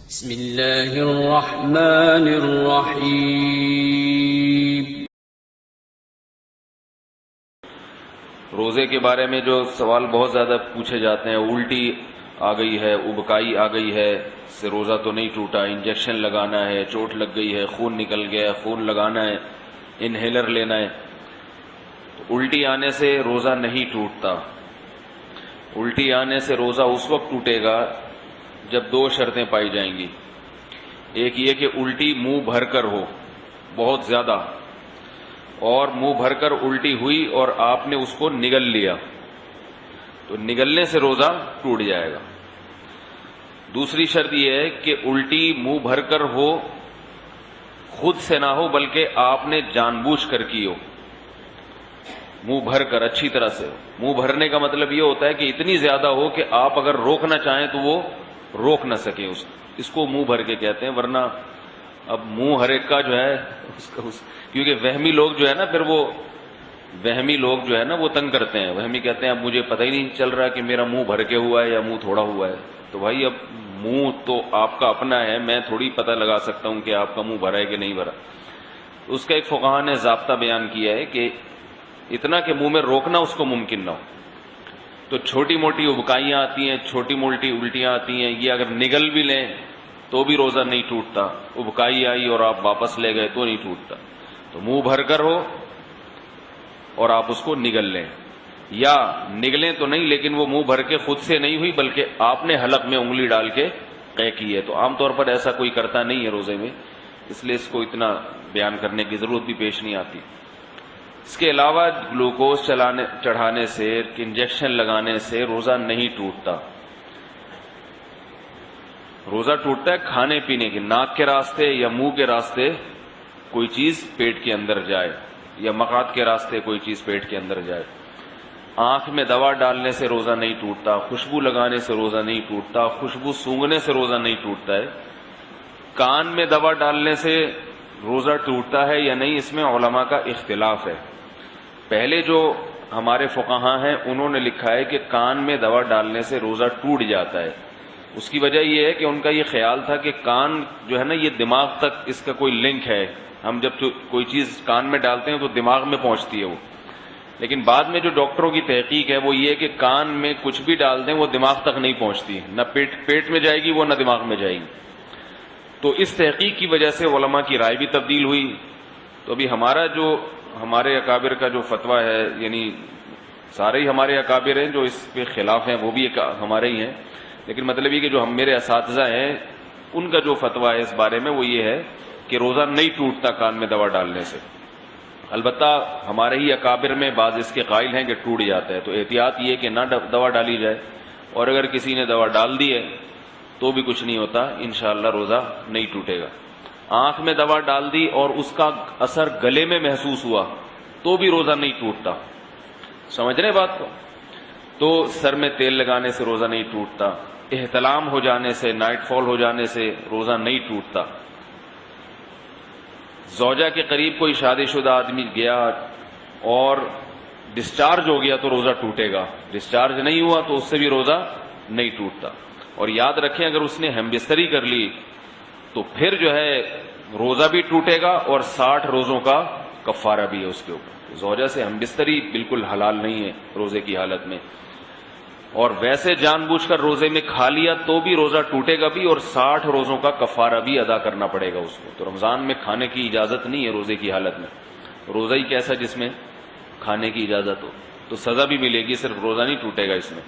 بسم اللہ الرحمن الرحیم۔ روزے کے بارے میں جو سوال بہت زیادہ پوچھے جاتے ہیں، الٹی آ گئی ہے، ابکائی آ گئی ہے، اس سے روزہ تو نہیں ٹوٹا، انجیکشن لگانا ہے، چوٹ لگ گئی ہے، خون نکل گیا ہے، خون لگانا ہے، انہیلر لینا ہے۔ تو الٹی آنے سے روزہ نہیں ٹوٹتا۔ الٹی آنے سے روزہ اس وقت ٹوٹے گا جب دو شرطیں پائی جائیں گی۔ ایک یہ کہ الٹی منہ بھر کر ہو، بہت زیادہ، اور منہ بھر کر الٹی ہوئی اور آپ نے اس کو نگل لیا، تو نگلنے سے روزہ ٹوٹ جائے گا۔ دوسری شرط یہ ہے کہ الٹی منہ بھر کر ہو، خود سے نہ ہو بلکہ آپ نے جان بوجھ کر کی ہو، منہ بھر کر اچھی طرح سے۔ منہ بھرنے کا مطلب یہ ہوتا ہے کہ اتنی زیادہ ہو کہ آپ اگر روکنا چاہیں تو وہ روک نہ سکیں، اس کو منہ بھر کے کہتے ہیں۔ ورنہ اب منہ ہر ایک کا جو ہے کیونکہ وہمی لوگ جو ہے نا، پھر وہ وہمی لوگ جو ہے نا وہ تنگ کرتے ہیں۔ وہمی کہتے ہیں اب مجھے پتہ ہی نہیں چل رہا کہ میرا منہ بھر کے ہوا ہے یا منہ تھوڑا ہوا ہے۔ تو بھائی اب منہ تو آپ کا اپنا ہے، میں تھوڑی پتہ لگا سکتا ہوں کہ آپ کا منہ بھرا ہے کہ نہیں بھرا۔ اس کا ایک فقہا نے ضابطہ بیان کیا ہے کہ اتنا کہ منہ میں روکنا اس کو ممکن نہ ہو۔ تو چھوٹی موٹی ابکائیاں آتی ہیں، چھوٹی موٹی الٹیاں آتی ہیں، یہ اگر نگل بھی لیں تو بھی روزہ نہیں ٹوٹتا۔ ابکائی آئی اور آپ واپس لے گئے تو نہیں ٹوٹتا۔ تو منہ بھر کر ہو اور آپ اس کو نگل لیں، یا نگلیں تو نہیں لیکن وہ منہ بھر کے خود سے نہیں ہوئی بلکہ آپ نے حلق میں انگلی ڈال کے قے کی ہے۔ تو عام طور پر ایسا کوئی کرتا نہیں ہے روزے میں، اس لیے اس کو اتنا بیان کرنے کی ضرورت بھی پیش نہیں آتی۔ اس کے علاوہ گلوکوز چڑھانے سے، انجیکشن لگانے سے روزہ نہیں ٹوٹتا۔ روزہ ٹوٹتا ہے کھانے پینے کے، ناک کے راستے یا منہ کے راستے کوئی چیز پیٹ کے اندر جائے، یا مقعد کے راستے کوئی چیز پیٹ کے اندر جائے۔ آنکھ میں دوا ڈالنے سے روزہ نہیں ٹوٹتا، خوشبو لگانے سے روزہ نہیں ٹوٹتا، خوشبو سونگھنے سے روزہ نہیں ٹوٹتا ہے۔ کان میں دوا ڈالنے سے روزہ ٹوٹتا ہے یا نہیں، اس میں علماء کا اختلاف ہے۔ پہلے جو ہمارے فقہاء ہیں انہوں نے لکھا ہے کہ کان میں دوا ڈالنے سے روزہ ٹوٹ جاتا ہے۔ اس کی وجہ یہ ہے کہ ان کا یہ خیال تھا کہ کان جو ہے نا یہ دماغ تک اس کا کوئی لنک ہے، ہم جب کوئی چیز کان میں ڈالتے ہیں تو دماغ میں پہنچتی ہے وہ۔ لیکن بعد میں جو ڈاکٹروں کی تحقیق ہے وہ یہ کہ کان میں کچھ بھی ڈال دیں وہ دماغ تک نہیں پہنچتی، نہ پیٹ میں جائے گی وہ، نہ دماغ میں جائے گی۔ تو اس تحقیق کی وجہ سے علماء کی رائے بھی تبدیل ہوئی۔ تو ابھی ہمارے اکابر کا جو فتویٰ ہے، یعنی سارے ہی ہمارے اکابر ہیں جو اس کے خلاف ہیں، وہ بھی ہمارے ہی ہیں، لیکن مطلب یہ کہ جو میرے اساتذہ ہیں ان کا جو فتویٰ ہے اس بارے میں وہ یہ ہے کہ روزہ نہیں ٹوٹتا کان میں دوا ڈالنے سے۔ البتہ ہمارے ہی اکابر میں بعض اس کے قائل ہیں کہ ٹوٹ جاتا ہے، تو احتیاط یہ کہ نہ دوا ڈالی جائے، اور اگر کسی نے دوا ڈال دی ہے تو بھی کچھ نہیں ہوتا، انشاءاللہ روزہ نہیں ٹوٹے گا۔ آنکھ میں دوا ڈال دی اور اس کا اثر گلے میں محسوس ہوا تو بھی روزہ نہیں ٹوٹتا، سمجھ رہے بات کو؟ تو سر میں تیل لگانے سے روزہ نہیں ٹوٹتا، احتلام ہو جانے سے، نائٹ فال ہو جانے سے روزہ نہیں ٹوٹتا۔ زوجہ کے قریب کوئی شادی شدہ آدمی گیا اور ڈسچارج ہو گیا تو روزہ ٹوٹے گا، ڈسچارج نہیں ہوا تو اس سے بھی روزہ نہیں ٹوٹتا۔ اور یاد رکھیں اگر اس نے ہم بستری کر لی تو پھر جو ہے روزہ بھی ٹوٹے گا اور 60 روزوں کا کفارہ بھی ہے اس کے اوپر۔ زوجہ سے ہم بستری بالکل حلال نہیں ہے روزے کی حالت میں، اور ویسے جان بوجھ کر روزے میں کھا لیا تو بھی روزہ ٹوٹے گا بھی، اور 60 روزوں کا کفارہ بھی ادا کرنا پڑے گا اس کو۔ تو رمضان میں کھانے کی اجازت نہیں ہے روزے کی حالت میں، روزہ ہی کیسا جس میں کھانے کی اجازت ہو، تو سزا بھی ملے گی، صرف روزہ نہیں ٹوٹے گا اس میں۔